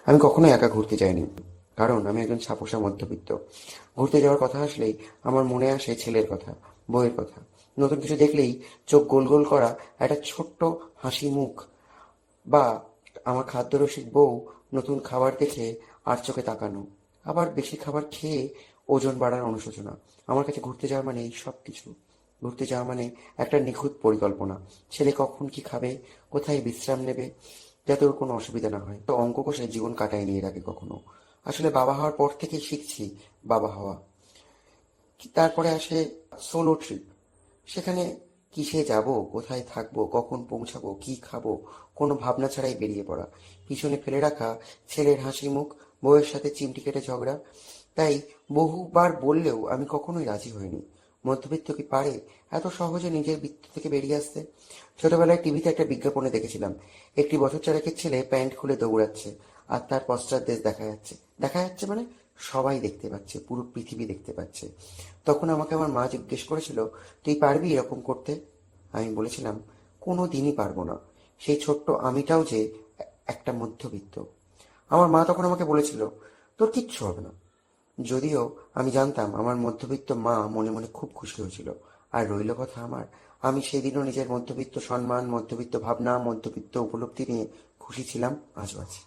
আমি কখনো একা ঘুরতে যাইনি, কারণ আমি একজন ছাপোষা মধ্যবিত্ত। ঘুরতে যাওয়ার কথা আসলেই আমার মনে আসে ছেলের কথা, বউয়ের কথা। নতুন কিছু দেখলেই চোখ গোল গোল করা একটা ছোট্ট হাসি মুখ, বা আমার খাদ্যরসিক বউ নতুন খাবার দেখে আর চোখে তাকানো, আবার বেশি খাবার খেয়ে ওজন বাড়ার অনুশোচনা। আমার কাছে ঘুরতে যাওয়া মানে এই সব কিছু। ঘুরতে যাওয়া মানে একটা নিখুঁত পরিকল্পনা। ছেলে কখন কি খাবে, কোথায় বিশ্রাম নেবে, যাতে ওর কোনো অসুবিধা না হয়। তো অঙ্ক কষে জীবন কাটায়নি এর আগে কখনো। আসলে বাবা হওয়ার পর থেকেই শিখছি বাবা হওয়া। তারপরে আসে সোলো ট্রিপ। সেখানে কিসে যাব, কোথায় থাকবো, কখন পৌঁছাবো, কি খাবো, কোনো ভাবনা ছাড়াই বেরিয়ে পড়া। পিছনে ফেলে রাখা ছেলের হাসি মুখ, বউয়ের সাথে চিমটি কেটে ঝগড়া। তাই বহুবার বললেও আমি কখনোই রাজি হইনি। মধ্যবিত্ত কি পারে এত সহজে নিজের বৃত্ত থেকে বেরিয়ে আসতে? ছোটবেলায় টিভিতে একটা বিজ্ঞাপনে দেখেছিলাম, একটি বছর চারেকের ছেলে প্যান্ট খুলে দৌড়াচ্ছে, আর তার পশ্চাৎ দেশ দেখা যাচ্ছে মানে সবাই দেখতে পাচ্ছে, পুরো পৃথিবী দেখতে পাচ্ছে। তখন আমাকে আমার মা জিজ্ঞেস করেছিল, তুই পারবি এরকম করতে? আমি বলেছিলাম, কোনো দিনই পারবো না। সেই ছোট্ট আমিটাও যে একটা মধ্যবিত্ত। আমার মা তখন আমাকে বলেছিল, তোর কিচ্ছু হবে না। যদিও আমি জানতাম আমার মধ্যবিত্ত মা মনে মনে খুব খুশি হয়েছিল। আর রইল কথা আমার, আমি সেদিনও নিজের মধ্যবিত্ত সম্মান, মধ্যবিত্ত ভাবনা, মধ্যবিত্ত উপলব্ধি নিয়ে খুশি ছিলাম, আজও আছি।